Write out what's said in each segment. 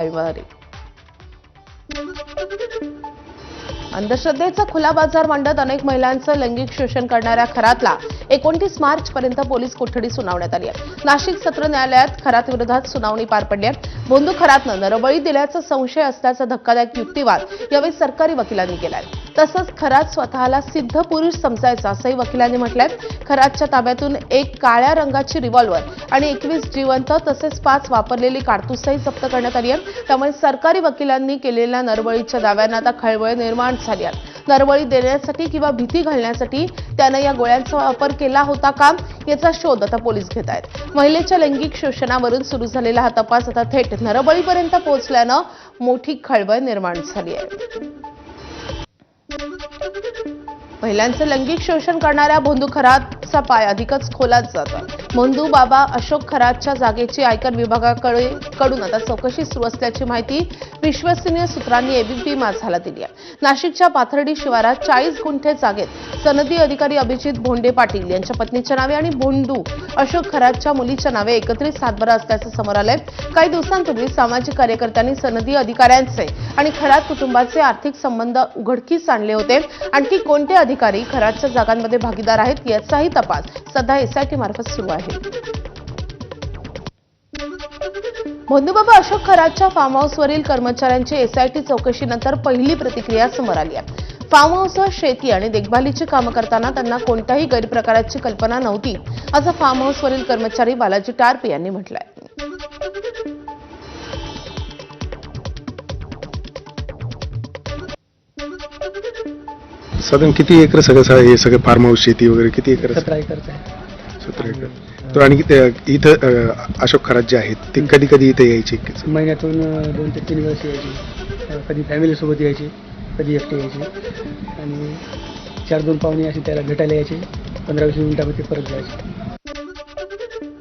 रविवारी अंधश्रद्धेचा खुला बाजार मांडत अनेक महिलांचं लैंगिक शोषण करणाऱ्या खरातला 29 मार्च पर्यंत पोलीस कोठडी सुनावण्यात आली आहे। नाशिक सत्र न्यायालयात खरात विरोधात सुनावणी पार पडली आहे। भोंदू खरातनं नरबळी दिल्याचा संशय असल्याचा धक्कादायक युक्तिवाद यावेळी सरकारी वकिलांनी केलाय। तसंच खरात स्वतःला सिद्ध पुरुष समजायचा असंही वकिलांनी म्हटलंय। खरातच्या ताब्यातून एक काळ्या रंगाची रिव्हॉल्वर आणि 21 जिवंत तसेच 5 वापरलेली कारतूसही जप्त करण्यात आली आहे। त्यामुळे सरकारी वकिलांनी केलेल्या नरबळीच्या दाव्यांना आता खळबळ निर्माण झाली आहे। नरबळी देण्यासाठी किंवा भीती घालण्यासाठी त्यानं या गोळ्यांचा वापर केला होता का याचा शोध आता पोलीस घेत आहेत। महिलेच्या लैंगिक शोषणावरून सुरू झालेला हा तपास आता थेट नरबळीपर्यंत पोहोचल्यानं मोठी खळबळ निर्माण झाली आहे। महिलांचे लैंगिक शोषण करणाऱ्या भोंदू खरातचा पाय अधिकच खोलात जातोय। भोंदू बाबा अशोक खरातच्या जागेची आयकर विभागाकडून आता चौकशी सुरू असल्याची माहिती विश्वसनीय सूत्रांनी एबीपी माझाला दिली आहे। नाशिकच्या पाथर्डी शिवारात 40 गुंठे जागेत सनदी अधिकारी अभिजित भोंडे पाटील यांच्या पत्नीच्या नावे आणि भोंदू अशोक खरातच्या मुलीच्या नावे एकत्रित सातबारा असल्याचं समोर आलंय। काही दिवसांपूर्वी सामाजिक कार्यकर्त्यांनी सनदी अधिकाऱ्यांचे आणि खरात कुटुंबाचे आर्थिक संबंध उघडकीस आणले होते। आणखी कोणते अधिकारी खरातच्या जागांमध्ये भागीदार आहेत याचाही तपास सध्या एसआयटी मार्फत सुरू आहे। भोंदूबाबा अशोक खरातच्या फार्म हाऊसवरील कर्मचाऱ्यांची एसआयटी चौकशीनंतर पहिली प्रतिक्रिया समोर आली आहे। फार्म हाऊसवर शेती आणि देखभालीची कामं करताना त्यांना कोणत्याही गैरप्रकाराची कल्पना नव्हती असं फार्म हाऊसवरील कर्मचारी बालाजी टारपे यांनी म्हटलंय। साधारण किती एकर सगळं हे सगळं फार्म हाऊस शेती वगैरे किती एकर? 17 एकरचं आहे। 17 एकर. तर आणि इथं अशोक खरात जे आहेत ते कधी कधी इथे यायचे? महिन्यातून 2 ते 3 वेळेस यायची। कधी फॅमिलीसोबत यायची, कधी एकटे यायची आणि 4-2 पाहुणे अशी त्याला भेटायला यायची। 15-20 मिनिटांमध्ये परत जायचे।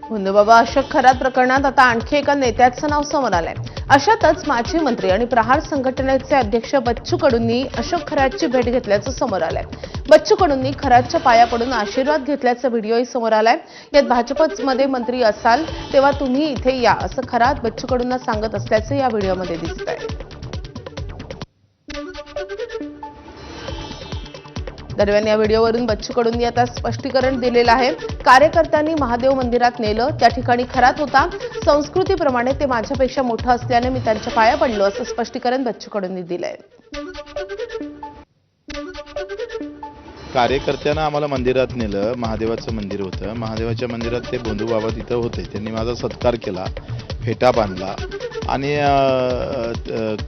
भोंदूबाबा अशोक खरात प्रकरणात आता आणखी एका नेत्याचं नाव समोर आलंय। अशातच माजी मंत्री आणि प्रहार संघटनेचे अध्यक्ष बच्चू कडूंनी अशोक खरातची भेट घेतल्याचं समोर आलंय। बच्चू कडूंनी खरातच्या पाया पडून आशीर्वाद घेतल्याचा व्हिडिओही समोर आलाय। यात भाजपमध्ये मंत्री असाल तेव्हा तुम्ही इथे या असं खरात बच्चू कडूंना सांगत असल्याचं या व्हिडिओमध्ये दिसतंय। दरम्यान या व्हिडिओवरून बच्चू कडूंनी आता स्पष्टीकरण दिलेलं आहे। कार्यकर्त्यांनी महादेव मंदिरात नेलं, त्या ठिकाणी खरात होता, संस्कृतीप्रमाणे ते माझ्यापेक्षा मोठं असल्याने मी त्यांच्या पाया पडलो असं स्पष्टीकरण बच्चू कडूंनी दिलंय। कार्यकर्त्यांना आम्हाला मंदिरात नेलं, महादेवाचं मंदिर होतं, महादेवाच्या मंदिरात ते भोंदू बाबा तिथं होते, त्यांनी माझा सत्कार केला, फेटा बांधला आणि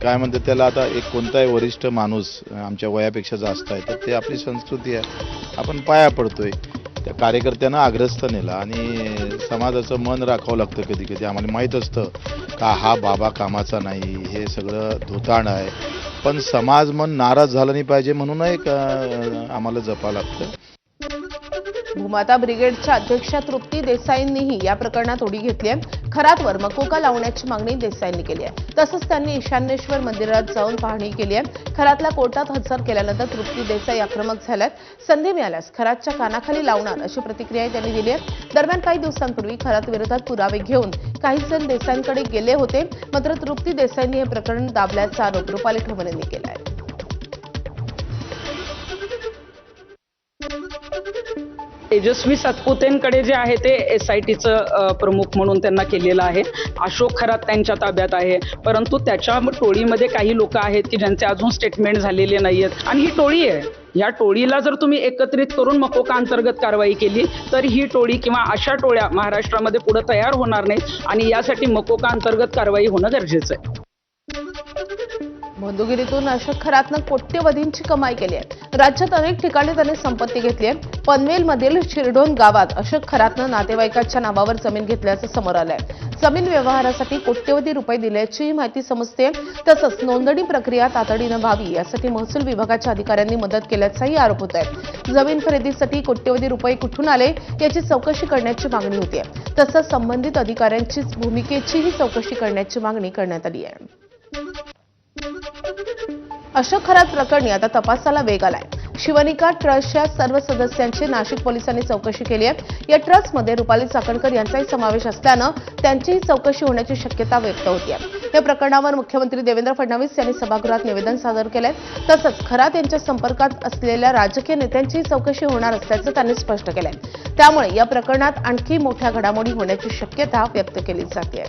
काय म्हणतात त्याला आता एक कोणताही वरिष्ठ माणूस आमच्या वयापेक्षा जास्त आहे तर ते आपली संस्कृती आहे, आपण पाया पडतोय। त्या कार्यकर्त्यांना आग्रस्त नेला आणि समाजाचं मन राखावं लागतं कधी कधी। आम्हाला माहीत असतं का हा बाबा कामाचा नाही, हे सगळं धोताण आहे, पण समाज मन नाराज झाला नाही पाहिजे म्हणून एक आम्हाला जपावं लागतं। भूमाता ब्रिगेडच्या अध्यक्षा तृप्ती देसाईंनीही या प्रकरणात उडी घेतली आहे। खरातवर मकोका लावण्याची मागणी देसाईंनी केली आहे। तसंच त्यांनी ईशान्येश्वर मंदिरात जाऊन पाहणी केली आहे। खरातला कोर्टात हजर केल्यानंतर तृप्ती देसाई आक्रमक झाल्यात। संधी मिळाल्यास खरातच्या कानाखाली लावणार अशी प्रतिक्रियाही त्यांनी दिली आहे। दरम्यान काही दिवसांपूर्वी खरात विरोधात पुरावे घेऊन काही जण देसाईंकडे गेले होते, मात्र तृप्ती देसाईंनी हे प्रकरण दाबल्याचा आरोप रुपाली ठोंबरे यांनी केला आहे। तेजस्वी सातपुतेंकडे जे आहे ते एसआयटीचं प्रमुख म्हणून त्यांना केलेलं आहे। अशोक खरात त्यांच्या ताब्यात आहे, परंतु त्याच्या टोळीमध्ये काही लोक आहेत की ज्यांचे अजून स्टेटमेंट झालेले नाहीयेत आणि ही टोळी आहे। या टोळीला जर तुम्ही एकत्रित करून मकोका अंतर्गत कारवाई केली तर ही टोळी किंवा अशा टोळ्या महाराष्ट्रामध्ये पुढे तयार होणार नाहीत आणि यासाठी मकोका अंतर्गत कारवाई होणं गरजेचं आहे। भोंदूगिरीतून अशोक खरातनं कोट्यवधींची कमाई केली आहे। राज्यात अनेक ठिकाणी त्याने संपत्ती घेतली आहे। पनवेलमधील शिरडोन गावात अशोक खरातनं नातेवाईकाच्या नावावर जमीन घेतल्याचं समोर आलंय। जमीन व्यवहारासाठी कोट्यवधी रुपये दिल्याची माहिती समजते। तसंच नोंदणी प्रक्रिया तातडीनं व्हावी यासाठी महसूल विभागाच्या अधिकाऱ्यांनी मदत केल्याचाही आरोप होत आहे। जमीन खरेदीसाठी कोट्यवधी रुपये कुठून आले याची चौकशी करण्याची मागणी होती। तसंच संबंधित अधिकाऱ्यांची भूमिकेचीही चौकशी करण्याची मागणी करण्यात आली आहे। अशोक खरात प्रकरणी आता तपासाला वेग आलाय। शिवनिका ट्रस्टच्या सर्व सदस्यांची नाशिक पोलिसांनी चौकशी केली आहे. या ट्रस्टमध्ये रुपाली चाकणकर यांचाही समावेश असल्यानं त्यांचीही चौकशी होण्याची शक्यता व्यक्त होती आहे. या प्रकरणावर मुख्यमंत्री देवेंद्र फडणवीस यांनी सभागृहात निवेदन सादर केलंय. तसंच खरात यांच्या संपर्कात असलेल्या राजकीय नेत्यांचीही चौकशी होणार असल्याचं त्यांनी स्पष्ट केलंय. त्यामुळे या प्रकरणात आणखी मोठ्या घडामोडी होण्याची शक्यता व्यक्त केली जाते.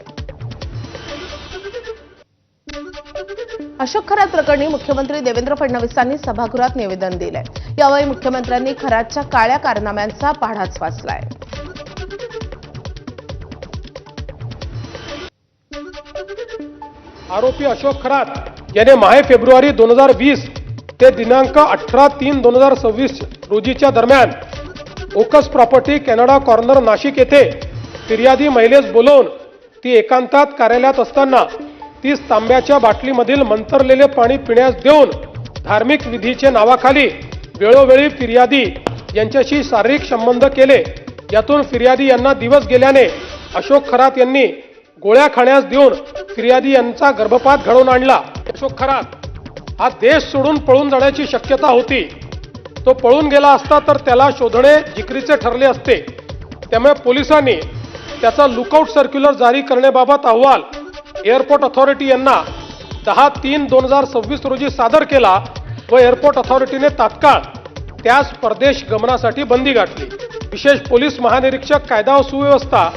अशोक खरात प्रकरणी मुख्यमंत्री देवेंद्र फडणवीसांनी सभागृहात निवेदन दिलंय. यावेळी मुख्यमंत्र्यांनी खरातच्या काळ्या कारनाम्यांचा पाढाच वाचलाय. आरोपी अशोक खरात याने माहे फेब्रुवारी 2020 ते दिनांक 18/3/2026 रोजीच्या दरम्यान ओकस प्रॉपर्टी कॅनडा कॉर्नर नाशिक येथे फिर्यादी महिलेस बोलवून ती एकांतात कार्यालयात असताना 30 तांब्याच्या बाटलीमधील मंतरलेले पाणी पिण्यास देऊन धार्मिक विधीचे नावाखाली वेळोवेळी फिर्यादी यांच्याशी शारीरिक संबंध केले. यातून फिर्यादी यांना दिवस गेल्याने अशोक खरात यांनी गोळ्या खाण्यास देऊन फिर्यादी यांचा गर्भपात घडवून आणला. अशोक खरात हा देश सोडून पळून जाण्याची शक्यता होती. तो पळून गेला असता तर त्याला शोधणे जिकरीचे ठरले असते. त्यामुळे पोलिसांनी त्याचा लुकआउट सर्क्युलर जारी करण्याबाबत अहवाल एअरपोर्ट अथॉरिटी यांना 10/3/2026 रोजी सादर केला व एअरपोर्ट अथॉरिटीने तात्काळ त्यास परदेश गमनासाठी बंदी घातली. विशेष पोलीस महानिरीक्षक कायदा व सुव्यवस्था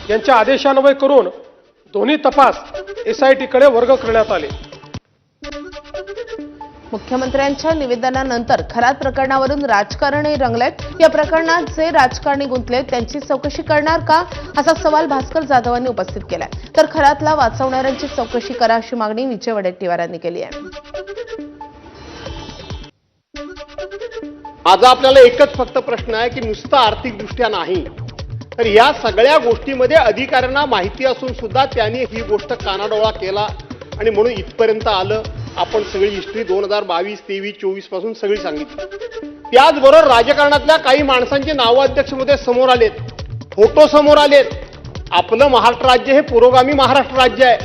यांच्या आदेशान्वये करून दोन्ही तपास SITकडे वर्ग करण्यात आले. मुख्यमंत्र्यांच्या निवेदनानंतर खरात प्रकरणावरून राजकारणही रंगलंय. या प्रकरणात जे राजकारणी गुंतलेत त्यांची चौकशी करणार का, असा सवाल भास्कर जाधवांनी उपस्थित केलाय. तर खरातला वाचवणाऱ्यांची चौकशी करा अशी मागणी विजय वडेट्टीवार यांनी केली आहे. माझा आपल्याला एकच फक्त प्रश्न आहे की नुसतं आर्थिकदृष्ट्या नाही तर या सगळ्या गोष्टीमध्ये अधिकाऱ्यांना माहिती असून सुद्धा त्यांनी ही गोष्ट कानाडोळा केला आणि म्हणून इथपर्यंत आलं. आपण सगळी हिस्ट्री 2022, 23, 24 पासून सगळी सांगितली. त्याचबरोबर राजकारणातल्या काही माणसांची नावं अध्यक्षमध्ये समोर आलेत, फोटो समोर आलेत. आपलं महाराष्ट्र राज्य हे पुरोगामी महाराष्ट्र राज्य आहे.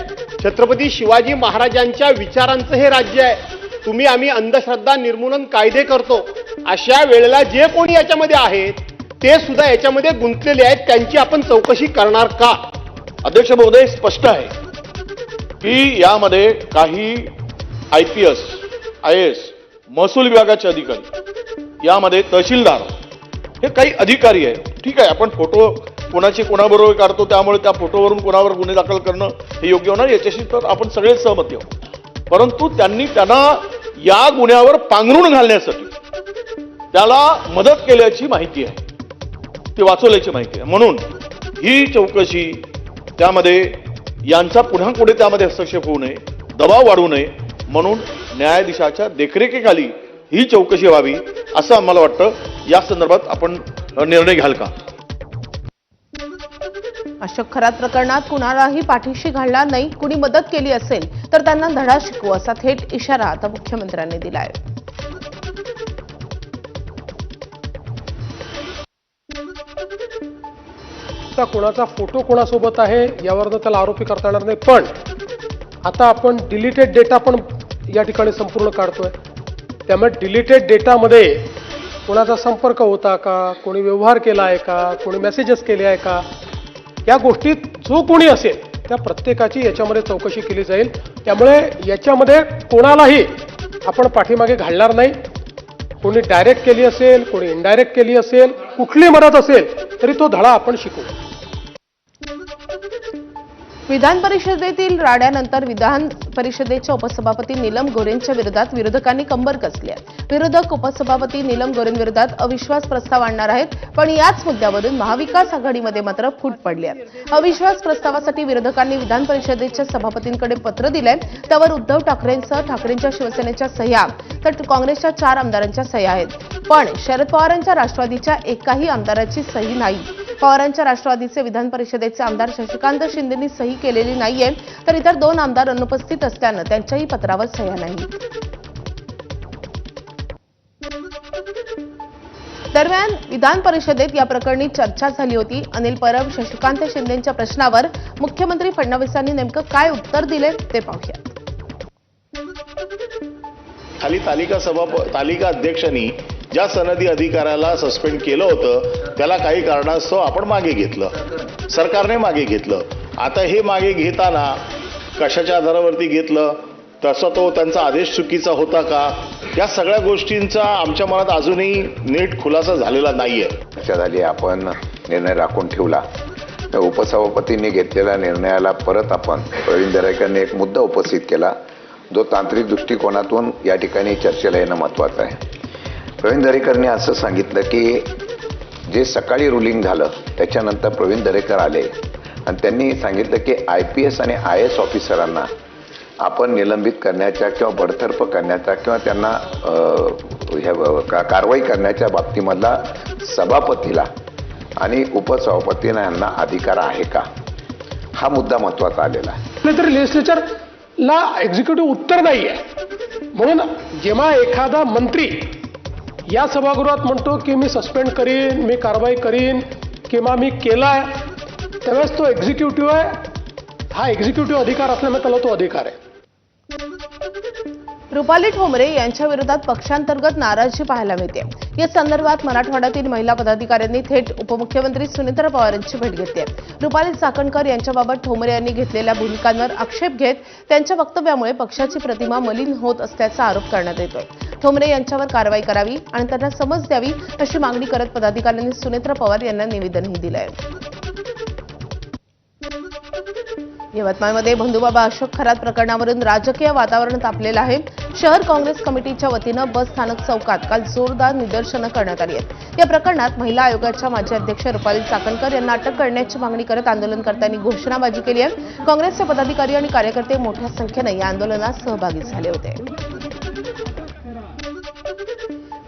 छत्रपती शिवाजी महाराजांच्या विचारांचं हे राज्य आहे. तुम्ही आम्ही अंधश्रद्धा निर्मूलन कायदे करतो. अशा वेळेला जे कोणी याच्यामध्ये आहेत ते सुद्धा याच्यामध्ये गुंतलेले आहेत. त्यांची आपण चौकशी करणार का? अध्यक्ष महोदय, स्पष्ट आहे की यामध्ये काही IPS, IAS, महसूल विभागाचे अधिकारी, यामध्ये तहसीलदार, हे काही अधिकारी आहेत. ठीक आहे, आपण फोटो कोणाची कोणाबरोबर काढतो त्यामुळे त्या फोटोवरून कोणावर गुन्हे दाखल करणं हे योग्य होणार, याच्याशी तर आपण सगळे सहमत आहोत. परंतु त्यांना या गुन्ह्यावर पांघरून घालण्यासाठी त्याला मदत केल्याची माहिती आहे, ते वाचवल्याची माहिती आहे. म्हणून ही चौकशी त्यामध्ये यांचा पुन्हा पुढे त्यामध्ये हस्तक्षेप होऊ नये, दबाव वाढू नये म्हणून न्यायाधीशाच्या देखरेखीखाली ही चौकशी व्हावी असं आम्हाला वाटतं. या संदर्भात आपण निर्णय घ्याल का? अशोक खरात प्रकरणात कुणालाही पाठीशी घालणार नाही. कुणी मदत केली असेल तर त्यांना धडा शिकवू असा थेट इशारा आता मुख्यमंत्र्यांनी दिलाय. कोणाचा फोटो कोणासोबत आहे यावरनं त्याला आरोपी करता येणार नाही. पण आता आपण डिलीटेड डेटा पण या ठिकाणी संपूर्ण काढतोय. त्यामुळे डिलीटेड डेटामध्ये कोणाचा संपर्क होता का, कोणी व्यवहार केला आहे का, कोणी मेसेजेस केले आहे का, या गोष्टीत जो कोणी असेल त्या प्रत्येकाची याच्यामध्ये चौकशी केली जाईल. त्यामुळे याच्यामध्ये कोणालाही आपण पाठीमागे घालणार नाही. कोणी डायरेक्ट केली असेल, कोणी इनडायरेक्ट केली असेल, कुठली मदत असेल तरी तो धडा आपण शिकू. विधान परिषदेतील राड्यानंतर विधान परिषदेच्या उपसभापती नीलम गोरेंच्या विरोधात विरोधकांनी कंबर कसली आहे. विरोधक उपसभापती नीलम गोरेंविरोधात अविश्वास प्रस्ताव आणणार आहेत. पण याच मुद्द्यावरून महाविकास आघाडीमध्ये मात्र फूट पडली आहे. अविश्वास प्रस्तावासाठी विरोधकांनी विधान परिषदेच्या सभापतींकडे पत्र दिलंय. त्यावर उद्धव ठाकरेंसह ठाकरेंच्या शिवसेनेच्या सह्या तर काँग्रेसच्या 4 आमदारांच्या सह्या आहेत. पण शरद पवारांच्या राष्ट्रवादीच्या एकाही आमदाराची सही नाही. पवारांच्या राष्ट्रवादीचे विधान परिषदेचे आमदार शशिकांत शिंदेंनी सही केलेली नाहीये, तर इतर 2 आमदार अनुपस्थित असल्यानं त्यांच्याही पत्रावर सह्या नाहीत. दरम्यान विधान परिषदेत या प्रकरणी चर्चा झाली होती. अनिल परब शशिकांत शिंदेंच्या प्रश्नावर मुख्यमंत्री फडणवीसांनी नेमकं काय उत्तर दिले ते पाहूया. खाली तालिका अध्यक्षांनी ज्या सनदी अधिकाऱ्याला सस्पेंड केलं होतं त्याला काही कारणास्तव आपण मागे घेतलं, सरकारने मागे घेतलं. आता हे मागे घेताना कशाच्या आधारावरती घेतलं, तसा तो त्यांचा आदेश चुकीचा होता का, या सगळ्या गोष्टींचा आमच्या मनात अजूनही नीट खुलासा झालेला नाहीये. चर्चा झाली, आपण निर्णय राखून ठेवला. तर उपसभापतींनी घेतलेल्या निर्णयाला परत आपण प्रवीण दरेकरांनी एक मुद्दा उपस्थित केला जो तांत्रिक दृष्टिकोनातून या ठिकाणी चर्चेला येणं महत्त्वाचं आहे. प्रवीण दरेकरांनी असं सांगितलं की जे सकाळी रुलिंग झालं त्याच्यानंतर प्रवीण दरेकर आले आणि त्यांनी सांगितलं की IPS आणि IAS ऑफिसरांना आपण निलंबित करण्याच्या किंवा बडतर्फ करण्याच्या किंवा त्यांना कारवाई करण्याच्या बाबतीमधला सभापतीला आणि उपसभापतींना यांना अधिकार आहे का, हा मुद्दा महत्त्वाचा आलेला आहे. तरी लेजिस्लेचरला एक्झिक्युटिव्ह उत्तर नाही आहे. म्हणून जेव्हा एखादा मंत्री या सभागृहात म्हणतो की मी सस्पेंड करीन, मी कारवाई करीन किंवा मी केलाय, त्यावेळेस तो एक्झिक्युटिव्ह आहे. हा एक्झिक्युटिव्ह अधिकार असल्यामुळे त्याला तो अधिकार आहे. रुपाली ठोंबरे यांच्या विरोधात पक्षांतर्गत नाराजी पाहायला मिळते. या संदर्भात मराठवाड्यातील महिला पदाधिकाऱ्यांनी थेट उपमुख्यमंत्री सुनेत्रा पवार यांची भेट घेतली आहे. रुपाली चाकणकर यांच्याबाबत ठोंबरे यांनी घेतलेल्या भूमिकांवर आक्षेप घेत त्यांच्या वक्तव्यामुळे पक्षाची प्रतिमा मलिन होत असल्याचा आरोप करण्यात येतोय. ठोंबरे यांच्यावर कारवाई करावी आणि त्यांना समज द्यावी अशी मागणी करत पदाधिकाऱ्यांनी सुनेत्रा पवार यांना निवेदनही दिलं आहे. यवतमाळमध्ये बंधुबाबा अशोक खरात प्रकरणावरून राजकीय वातावरण तापलेलं आहे. शहर काँग्रेस कमिटीच्या वतीनं बस स्थानक चौकात काल जोरदार निदर्शनं करण्यात आली आहेत. या प्रकरणात महिला आयोगाच्या माजी अध्यक्ष रुपाली चाकणकर यांना अटक करण्याची मागणी करत आंदोलनकर्त्यांनी घोषणाबाजी केली आहे. काँग्रेसचे पदाधिकारी आणि कार्यकर्ते मोठ्या संख्येनं या आंदोलनात सहभागी झाले होते.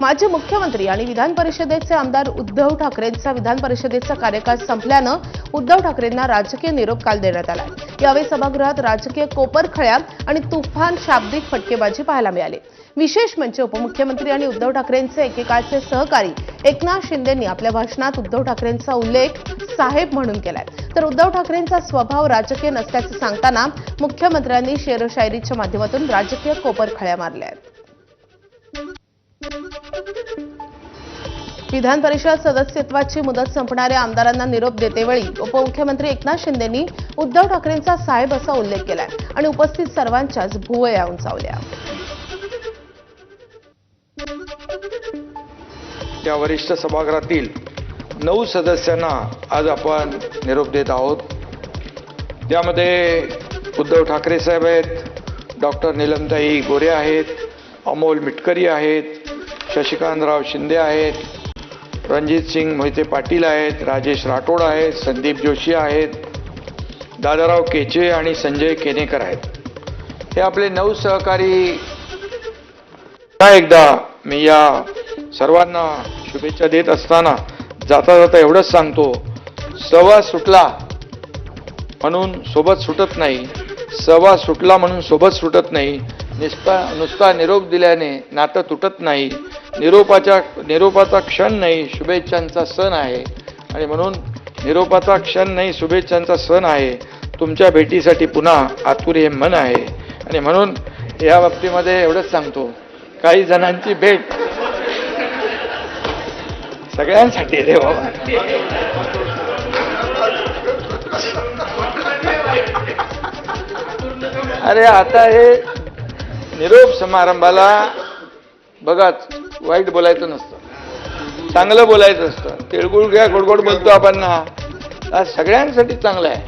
माजी मुख्यमंत्री आणि विधान परिषदेचे आमदार उद्धव ठाकरेंचा विधान परिषदेचा कार्यकाळ संपल्यानं उद्धव ठाकरेंना राजकीय निरोप काल देण्यात आला. यावेळी सभागृहात राजकीय कोपरखळ्या आणि तुफान शाब्दिक फटकेबाजी पाहायला मिळाली. विशेष म्हणजे उपमुख्यमंत्री आणि उद्धव ठाकरेंचे एकेकाळचे सहकारी एकनाथ शिंदेंनी आपल्या भाषणात उद्धव ठाकरेंचा उल्लेख साहेब म्हणून केलाय. तर उद्धव ठाकरेंचा स्वभाव राजकीय नसल्याचं सांगताना मुख्यमंत्र्यांनी शेरशायरीच्या माध्यमातून राजकीय कोपरखळ्या मारल्या आहेत. विधान परिषद सदस्यत्वाची मुदत संपणाऱ्या आमदारांना निरोप देतेवेळी उपमुख्यमंत्री एकनाथ शिंदेंनी उद्धव ठाकरेंचा साहेब असा उल्लेख केलाय आणि उपस्थित सर्वांच्याच भुवया उंचावल्या. त्या वरिष्ठ सभागृहातील 9 सदस्यांना आज आपण निरोप देत आहोत. त्यामध्ये उद्धव ठाकरे साहेब आहेत, डॉक्टर नीलमताई गोरे आहेत, अमोल मिटकरी आहेत, शशिकांतराव शिंदे आहेत, रणजित सिंग मोहिते पाटील आहेत, राजेश राठोड आहेत, संदीप जोशी आहेत, दादाराव केचे आणि संजय केनेकर आहेत. हे आपले 9 सहकारी. पुन्हा एकदा मी या सर्वांना शुभेच्छा देत असताना जाता जाता एवढंच सांगतो, सहवास सुटला म्हणून सोबत सुटत नाही, सहवास सुटला म्हणून सोबत सुटत नाही. नुसता निरोप दिल्याने नातं तुटत नाही. निरोपाचा क्षण नाही, शुभेच्छांचा सण आहे. आणि म्हणून निरोपाचा क्षण नाही, शुभेच्छांचा सण आहे. तुमच्या भेटीसाठी पुन्हा आतुर हे मन आहे. आणि म्हणून या बाबतीमध्ये एवढंच सांगतो, काही जणांची भेट सगळ्यांसाठी रे बाबा. अरे आता हे निरोप समारंभाला बघा, वाईट बोलायचं नसतं, चांगलं बोलायचं असतं. तिळगुळ घ्या, गोडगोड बोलतो आपण ना, सगळ्यांसाठी चांगलं आहे.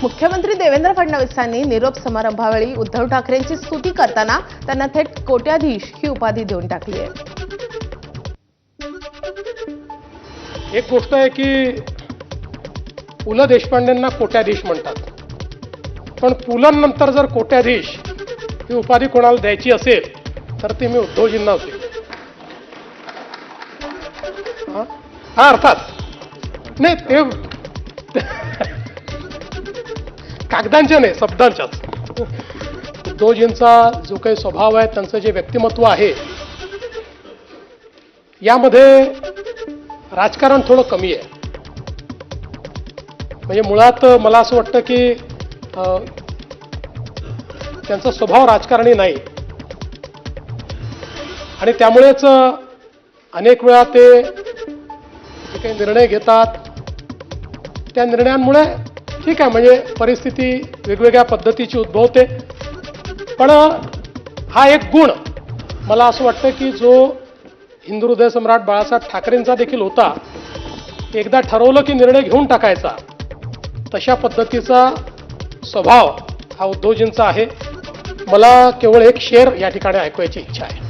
मुख्यमंत्री देवेंद्र फडणवीसांनी निरोप समारंभावेळी उद्धव ठाकरेंची स्तुती करताना त्यांना थेट कोट्याधीश ही उपाधी देऊन टाकली आहे. एक गोष्ट आहे की पु ल देशपांडेंना कोट्याधीश म्हणतात, पण पुलंनंतर जर कोट्याधीश ही उपाधी कोणाला द्यायची असेल तर ते मी उद्धवजींना होते. हा अर्थात नाही, ते कागदांच्या नाही, शब्दांच्याच. उद्धवजींचा जो काही स्वभाव आहे, त्यांचं जे व्यक्तिमत्व आहे, यामध्ये राजकारण थोडं कमी आहे. म्हणजे मुळात मला असं वाटतं की त्यांचा स्वभाव राजकारणी नाही. आणि त्यामुळेच अनेक वेळा ते जे काही निर्णय घेतात त्या निर्णयांमुळे ठीक आहे, म्हणजे परिस्थिती वेगवेगळ्या पद्धतीची उद्भवते. पण हा एक गुण मला असं वाटतं की जो हिंदू हृदय सम्राट बाळासाहेब ठाकरेंचा देखील होता. एकदा ठरवलं की निर्णय घेऊन टाकायचा, तशा पद्धतीचा स्वभाव हा उद्धवजींचा आहे. मला केवळ एक शेर या ठिकाणी ऐकवायची इच्छा आहे.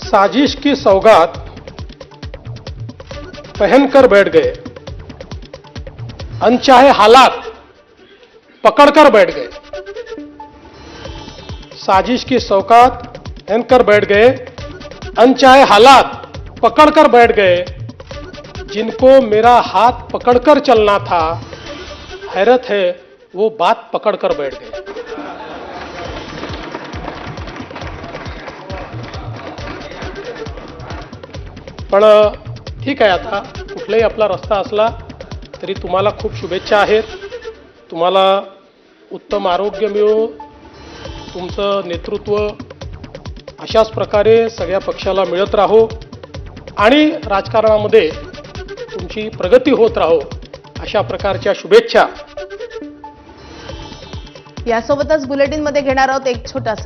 साजिश की सौगात पहनकर बैठ गए, अनचाहे हालात पकड़कर बैठ गए. साजिश की सौगात पहनकर बैठ गए, अनचाहे हालात पकड़कर बैठ गए. जिनको मेरा हाथ पकड़कर चलना था, हैरत है वो बात पकड़कर बैठ गए. पण ठीक आहे, आता कुठलाही आपला रस्ता असला तरी तुम्हाला खूप शुभेच्छा आहेत. तुम्हाला उत्तम आरोग्य मिळो, तुमचं नेतृत्व अशाच प्रकारे सगळ्या पक्षाला मिळत राहो आणि राजकारणामध्ये तुमची प्रगती होत राहो, अशा प्रकारच्या शुभेच्छा. यासोबतच बुलेटिनमध्ये घेणार आहोत एक छोटासा